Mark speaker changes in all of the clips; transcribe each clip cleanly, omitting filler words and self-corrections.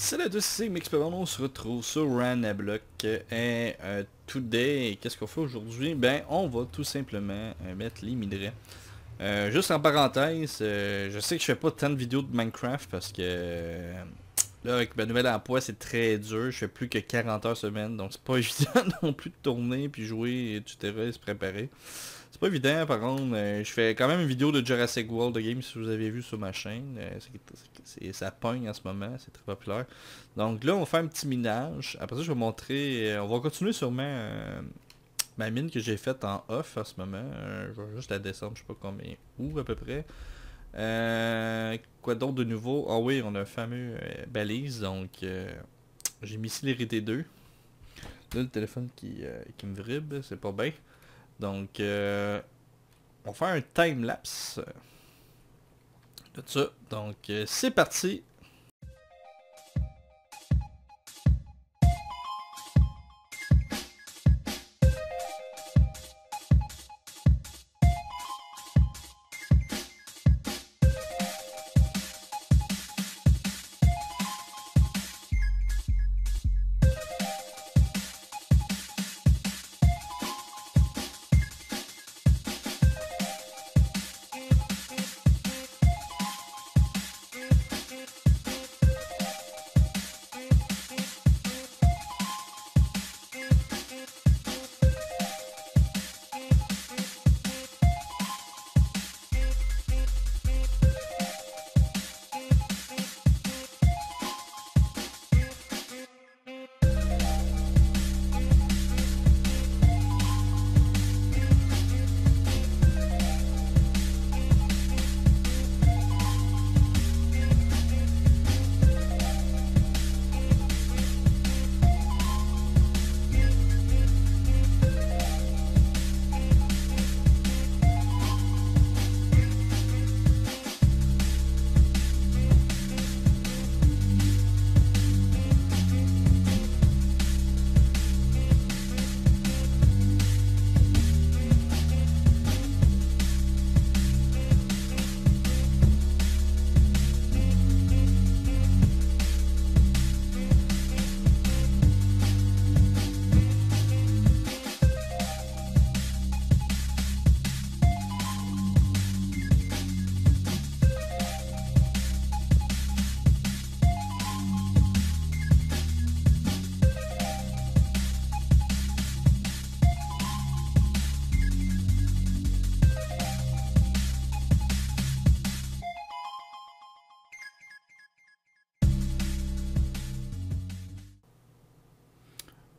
Speaker 1: Salut à tous, c'est Mixpebble, on se retrouve sur Ranablock et today, qu'est-ce qu'on fait aujourd'hui? Ben, on va tout simplement mettre les minerais. Juste en parenthèse, je sais que je fais pas tant de vidéos de Minecraft parce que là, avec ma nouvel emploi, c'est très dur. Je fais plus que 40 heures semaine, donc c'est pas évident non plus de tourner, puis jouer, etc., se préparer. C'est pas évident, par contre, je fais quand même une vidéo de Jurassic World de Game si vous avez vu sur ma chaîne. Ça pogne en ce moment, c'est très populaire. Donc là, on va faire un petit minage. Après ça, je vais montrer, on va continuer sûrement ma mine que j'ai faite en off en ce moment. Je vais juste la descendre, je sais pas combien, où à peu près. Quoi d'autre de nouveau? Ah oui, on a un fameux balise, donc j'ai mis Celerity 2. Là, le téléphone qui me vibre, c'est pas bien. Donc, on va faire un time-lapse de ça. Donc, c'est parti.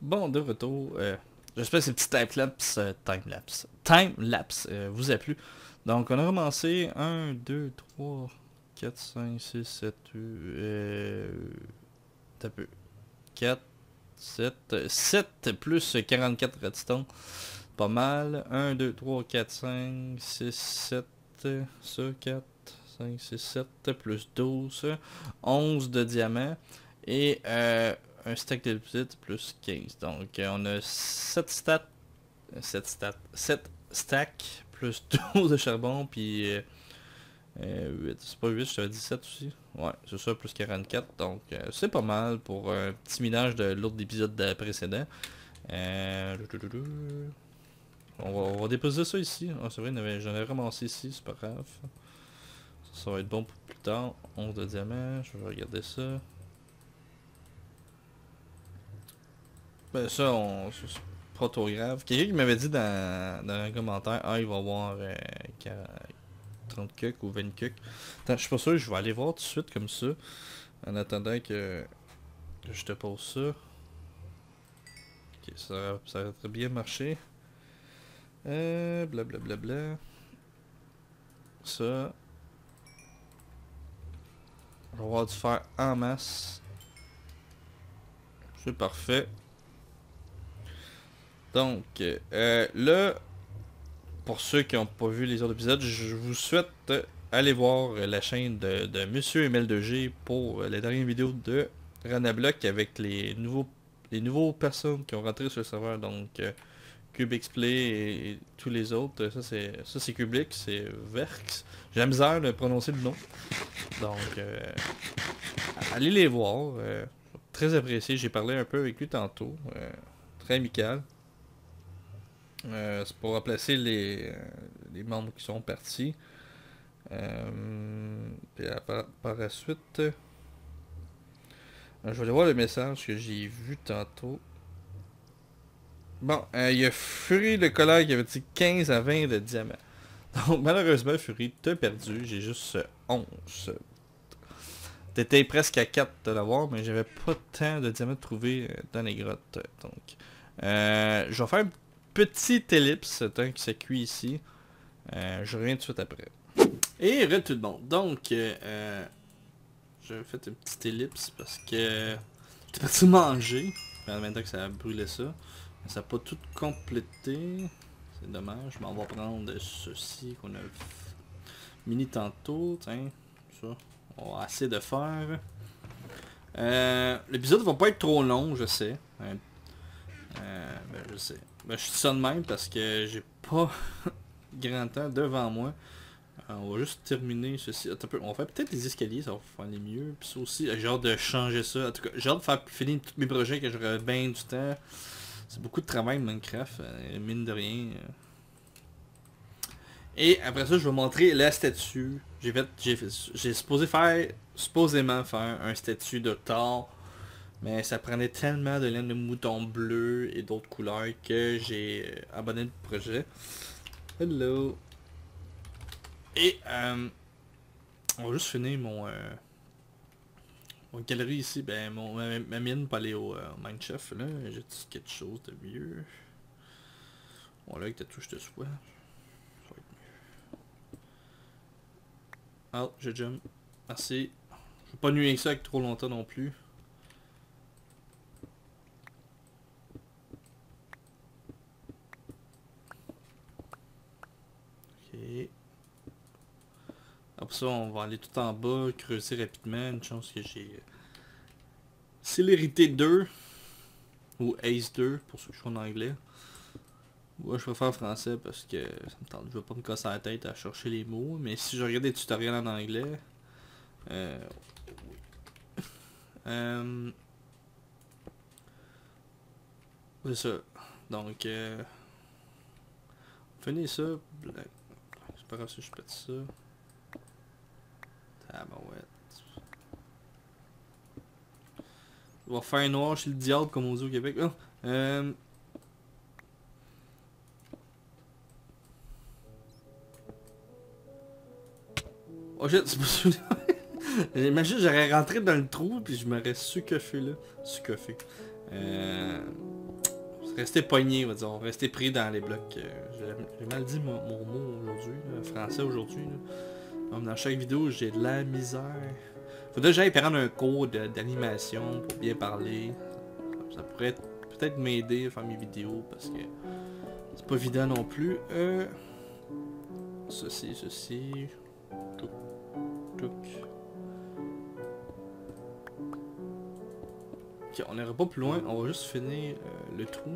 Speaker 1: Bon, de retour. J'espère que ce petit time-lapse vous a plu. Donc, on a commencé 1, 2, 3, 4, 5, 6, 7, t'as peu. 4, 7 plus 44 redstone. Pas mal. 1, 2, 3, 4, 5, 6, 7. Ça, 4, 5, 6, 7. Plus 12. 11 de diamants. Et un stack d'électricité plus 15. Donc on a 7 stacks plus 12 de charbon. Puis 8. C'est pas 8, je t'avais dit 7 aussi. Ouais, c'est ça, plus 44. Donc c'est pas mal pour un petit minage de l'autre épisode précédent. On va déposer ça ici. Oh, c'est vrai, j'en avais ramassé ici, c'est pas grave. Ça va être bon pour plus tard. 11 de diamants, je vais regarder ça. Ben ça, c'est pas trop grave. Quelqu'un qui m'avait dit dans un commentaire, ah il va y avoir 30 cucs ou 20 cucs. Attends, je suis pas sûr, je vais aller voir tout de suite comme ça. En attendant que je te pose ça. Ok, ça va très bien marcher. Blablabla. Bla. Ça. On va avoir du fer en masse. C'est parfait. Donc, là, pour ceux qui n'ont pas vu les autres épisodes, je vous souhaite aller voir la chaîne de Monsieur ML2G pour les dernières vidéos de Ranablock avec les nouveaux personnes qui ont rentré sur le serveur. Donc, Cubexplay et tous les autres. Ça c'est Cublix, c'est Verx. J'ai la misère de prononcer le nom. Donc allez les voir. très apprécié. J'ai parlé un peu avec lui tantôt. Très amical. C'est pour remplacer les membres qui sont partis. Puis par la suite, je vais aller voir le message que j'ai vu tantôt. Bon, il y a Fury le collègue qui avait dit 15 à 20 de diamants. Donc malheureusement Fury, t'as perdu. J'ai juste 11. T'étais presque à 4 de l'avoir, mais j'avais pas tant de diamants trouvés dans les grottes. Donc, je vais faire une petite ellipse tant que ça cuit ici. Je reviens tout de suite après. Et re tout le monde. Donc, j'ai fait une petite ellipse parce que j'étais parti manger. En même temps que ça a brûlé ça. Mais ça n'a pas tout complété. C'est dommage. Mais on va prendre ceci qu'on a mini tantôt. Tiens, ça. On va essayer de faire. L'épisode va pas être trop long, je sais. Ben, je sais. Ben, je dis ça de même parce que j'ai pas grand temps devant moi. On va juste terminer ceci. Attends un peu. On va faire peut-être les escaliers, ça va faire les mieux. Puis ça aussi, j'ai hâte de changer ça. En tout cas, j'ai hâte de faire finir tous mes projets que j'aurai bien du temps. C'est beaucoup de travail Minecraft, mine de rien. Et après ça, je vais montrer la statue. J'ai supposément faire un statut de Thor. Mais ça prenait tellement de laine de mouton bleu et d'autres couleurs que j'ai abandonné le projet. Hello. Et on va juste finir mon galerie ici. Ben ma mine pour aller au Minecraft là. J'ai quelque chose de mieux. Bon là avec ta touche de soie. Ah, je jump. Merci. Je veux pas nuire ça avec trop longtemps non plus. Ok. Après ça, on va aller tout en bas, creuser rapidement. Une chance que j'ai... Célérité 2. Ou Ace 2, pour ceux qui sont en anglais. Moi, je préfère français parce que ça me tente. Je veux pas me casser la tête à chercher les mots. Mais si je regarde des tutoriels en anglais... c'est ça. Donc, finissez ça. C'est pas grave si je pète ça. Tabarouette. On va faire noir chez le diable comme on dit au Québec. Oh, oh shit, c'est pas celui-là. J'imagine j'aurais rentré dans le trou puis je m'aurais succoffé là. Succoffé. Rester pogné, on va dire. Rester pris dans les blocs. J'ai mal dit mon mot aujourd'hui. Français aujourd'hui. Dans chaque vidéo, j'ai de la misère. Faudrait que j'aille prendre un cours d'animation pour bien parler. Ça pourrait peut-être m'aider à faire mes vidéos parce que c'est pas évident non plus. Ceci. Touc. Touc. Ok, on n'ira pas plus loin, on va juste finir le trou.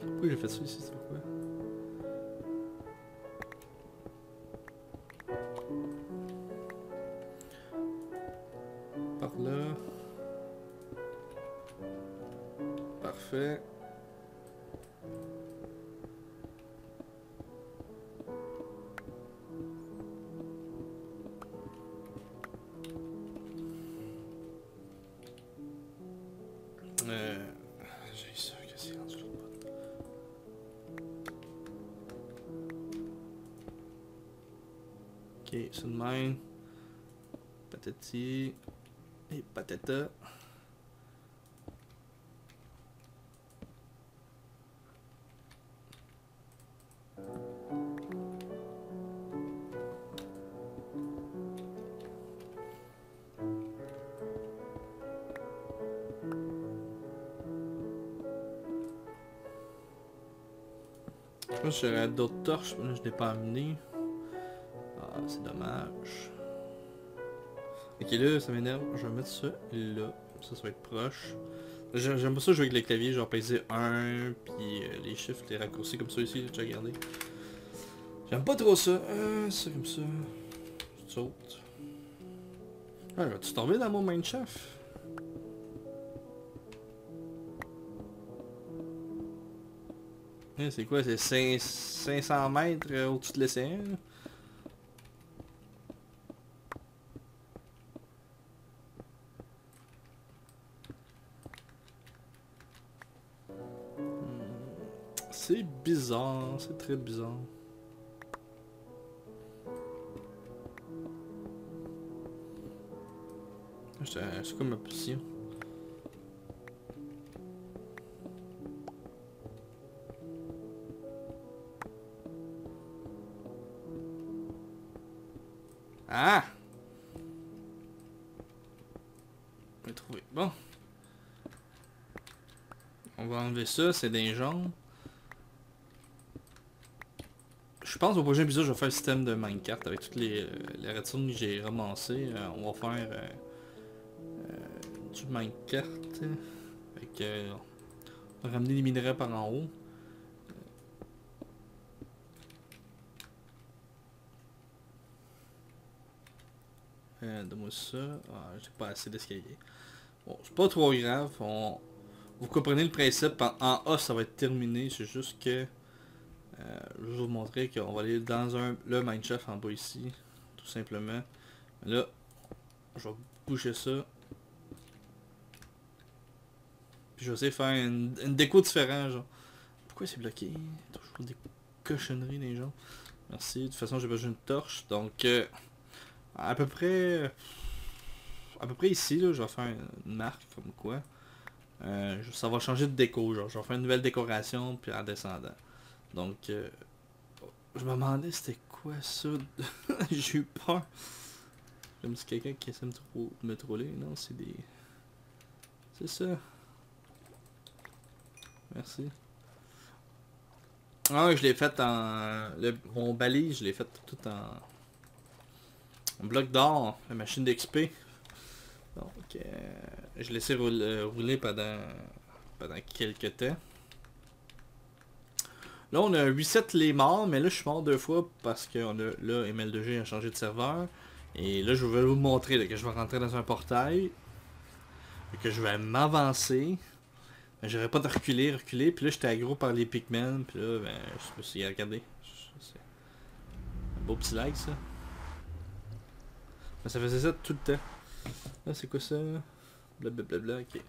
Speaker 1: Pourquoi j'ai fait ça ici, c'est pourquoi? Par là. Parfait. J'ai ça, qu'est-ce qu'il y a rendu l'autre bout? Ok, c'est une main. Patati. Et patata. Moi j'aurais d'autres torches, mais là je n'ai pas amené. Ah, c'est dommage. Ok, là ça m'énerve. Je vais mettre ça là. Ça va être proche. J'aime pas ça jouer avec le clavier, genre peser 1, puis les chiffres, les raccourcis comme ça ici, j'ai déjà regardé. J'aime pas trop ça. C'est comme ça. Tu sautes. Ah, vas-tu tomber dans mon Minecraft? C'est quoi? C'est 500 mètres au-dessus de l'océan? C'est bizarre, c'est très bizarre. C'est comme ma position. Ah! On va trouver. Bon. On va enlever ça, c'est des jambes. Je pense au prochain épisode, je vais faire le système de Minecraft avec toutes les redstone que j'ai ramassées. On va faire du Minecraft. Avec, on va ramener les minerais par en haut. Donne-moi ça. Ah, j'ai pas assez d'escalier. Bon, c'est pas trop grave. Vous comprenez le principe. En A, ça va être terminé. C'est juste que... je vais vous montrer qu'on va aller dans le Mineshaft en bas ici. Tout simplement. Là, je vais bouger ça. Puis je vais essayer de faire une déco différente, genre. Pourquoi c'est bloqué? Toujours des cochonneries, les gens. Merci. De toute façon, j'ai besoin d'une torche. Donc, à peu près ici, là, je vais faire une marque comme quoi. Ça va changer de déco, genre. Je vais faire une nouvelle décoration, puis en descendant. Donc, je me demandais c'était quoi ça. J'ai eu peur. Comme si quelqu'un qui essaie de me troller. Non, c'est des... C'est ça. Merci. Ah ouais, je l'ai fait en... mon balai, je l'ai fait tout en bloc d'or, la machine d'XP. Donc, je laissais rouler pendant quelques temps. Là, on a reset les morts, mais là, je suis mort 2 fois parce que là, ML2G a changé de serveur. Et là, je vais vous montrer là, que je vais rentrer dans un portail. Et que je vais m'avancer. J'aurais pas de reculer. Puis là, j'étais aggro par les pigmen. Puis là, ben, je me suis regardé. C'est un beau petit like, ça. Mais ça faisait ça tout le temps. Là, c'est quoi ça? Blablabla, ok.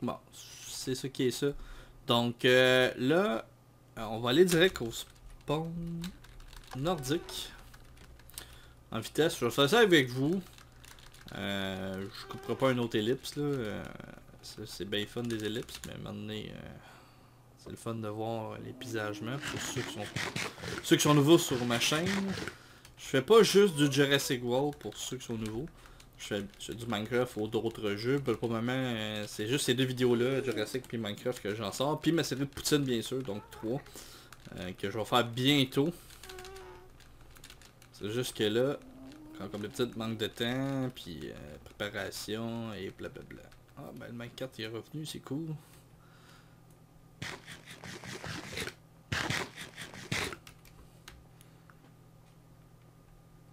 Speaker 1: Bon, c'est ça qui est ça. Donc là, on va aller direct au spawn nordique. En vitesse, je vais faire ça avec vous. Je couperai pas une autre ellipse là. C'est bien fun des ellipses, mais maintenant c'est le fun de voir les paysagements pour ceux qui sont nouveaux sur ma chaîne. Je fais pas juste du Jurassic World pour ceux qui sont nouveaux. Je fais du Minecraft ou d'autres jeux. Pour le moment, c'est juste ces deux vidéos-là, Jurassic puis Minecraft, que j'en sors. Puis ma série de Poutine, bien sûr, donc 3. Que je vais faire bientôt. C'est juste que là, comme le petit manque de temps, puis préparation et blablabla. Ah ben le Minecraft il est revenu, c'est cool.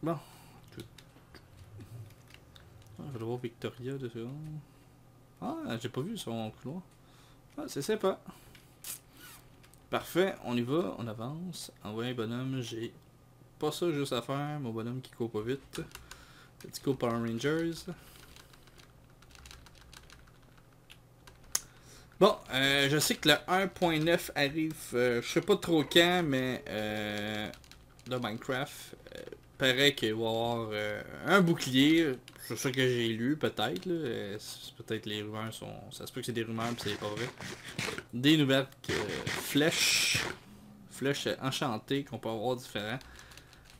Speaker 1: Bon. Je vais voir Victoria de ça. Ah, j'ai pas vu son couloir. Ah, c'est sympa. Parfait, on y va, on avance. Envoyer un bonhomme, j'ai pas ça juste à faire. Mon bonhomme qui court pas vite. Petit coup Power Rangers. Bon, je sais que le 1.9 arrive, je sais pas trop quand, mais de Minecraft. Paraît qu'il va y avoir un bouclier. C'est ça que j'ai lu, peut-être. Peut-être les rumeurs sont... Ça se peut que c'est des rumeurs, puis c'est pas vrai. Des nouvelles flèches. Flèches enchantées qu'on peut avoir différents.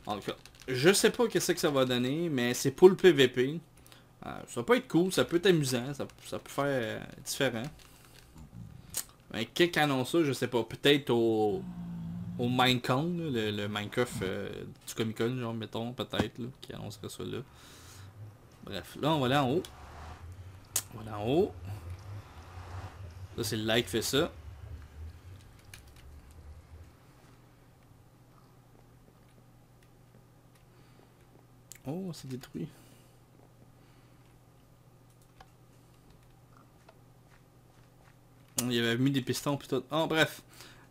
Speaker 1: En tout cas, je sais pas qu'est-ce que ça va donner, mais c'est pour le PVP. Ça peut être cool, ça peut être amusant, ça peut faire différent. Mais quelqu'un qui annonce ça, je sais pas. Peut-être au Minecon, le Minecraft du Comic Con, genre, mettons, peut-être, qui annoncerait ça là. Bref, là, on va aller en haut. On va aller en haut. Là, c'est le like qui fait ça. Oh, c'est détruit. Il avait mis des pistons pis tout. Oh bref.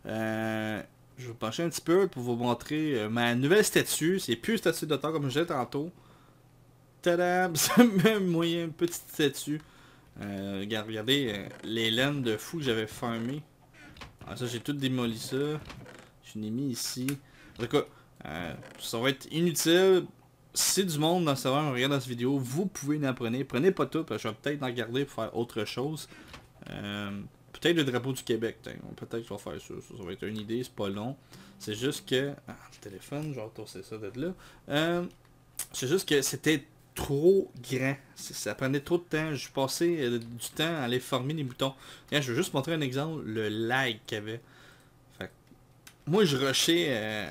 Speaker 1: Je vais pencher un petit peu pour vous montrer ma nouvelle statue. C'est plus une statue d'auteur comme je disais tantôt. Tadam! C'est même moyen petite statue. Regardez les laines de fou que j'avais farmé. Ah, ça j'ai tout démoli ça. Je l'ai mis ici. En tout cas, ça va être inutile. Si du monde dans le serveur regarde dans cette vidéo, vous pouvez en prendre. Prenez pas tout, parce que je vais peut-être en garder pour faire autre chose. Peut-être le drapeau du Québec. Peut-être que je vais faire ça. Ça va être une idée, c'est pas long. C'est juste que... Ah, le téléphone, je vais retorser ça d'être là. C'est juste que c'était trop grand. Ça prenait trop de temps. Je passais du temps à aller former les boutons. Regarde, je vais juste montrer un exemple, le lag qu'il y avait. Fait que, moi, je rushais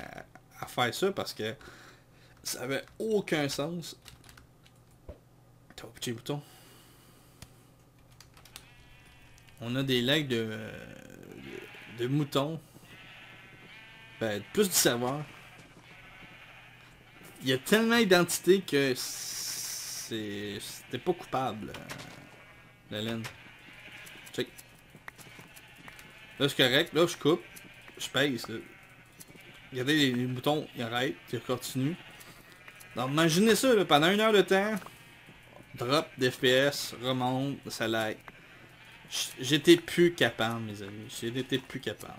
Speaker 1: à faire ça parce que ça avait aucun sens. T'as un petit bouton. On a des lags de moutons. Ben, plus du serveur. Il y a tellement d'identités que c'était pas coupable. La laine. Check. Là c'est correct. Là je coupe. Je pèse. Là. Regardez les boutons, ils arrêtent. Ils continuent. Donc imaginez ça là, pendant 1 heure de temps. Drop d'FPS, remonte, ça lag. J'étais plus capable mes amis. J'étais plus capable.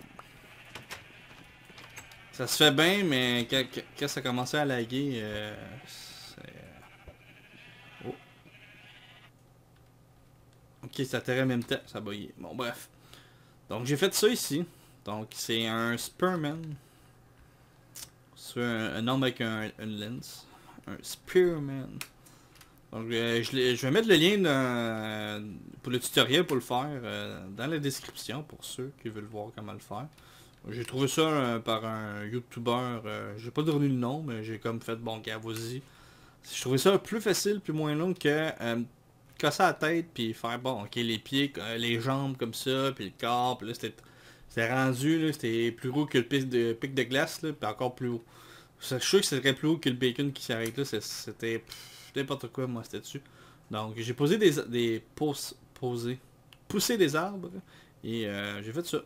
Speaker 1: Ça se fait bien, mais quand ça commençait à laguer, oh. Ok, ça atterrait en même temps, ça buguait. Bon, bref. Donc, j'ai fait ça ici. Donc, c'est un Spearman. C'est un homme avec une lance. Un Spearman. Donc, je vais mettre le lien pour le tutoriel pour le faire dans la description pour ceux qui veulent voir comment le faire. J'ai trouvé ça par un YouTuber, j'ai pas donné le nom, mais j'ai comme fait, bon gars, vas-y. Je trouvais ça plus facile, plus moins long que casser la tête, puis faire, bon, ok, les pieds, les jambes comme ça, puis le corps, puis là, c'était rendu, là, c'était plus gros que le pic de glace, là, puis encore plus haut. Je suis sûr que c'était plus haut que le bacon qui s'arrête là, c'était n'importe quoi, moi, c'était dessus. Donc, j'ai posé pousser des arbres, et j'ai fait ça.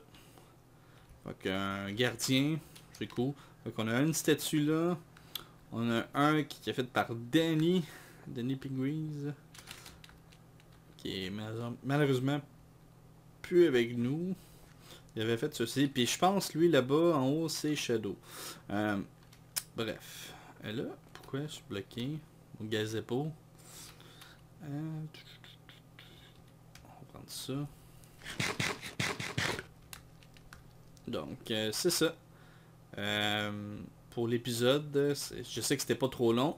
Speaker 1: Donc un gardien, c'est cool. Donc on a une statue là. On a un qui est fait par Danny Penguins. Qui est malheureusement plus avec nous. Il avait fait ceci. Puis je pense lui là-bas en haut c'est Shadow. Bref. Et là, pourquoi je suis bloqué? Au gazebo. On va prendre ça. Donc, c'est ça. Pour l'épisode, je sais que c'était pas trop long.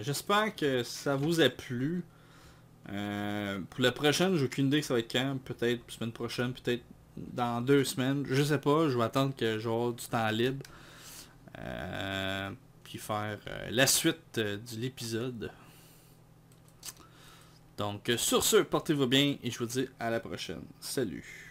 Speaker 1: J'espère que ça vous a plu. Pour la prochaine, j'ai aucune idée que ça va être quand. Peut-être semaine prochaine, peut-être dans 2 semaines. Je sais pas, je vais attendre que j'aurai du temps libre. Puis faire la suite de l'épisode. Donc, sur ce, portez-vous bien et je vous dis à la prochaine. Salut!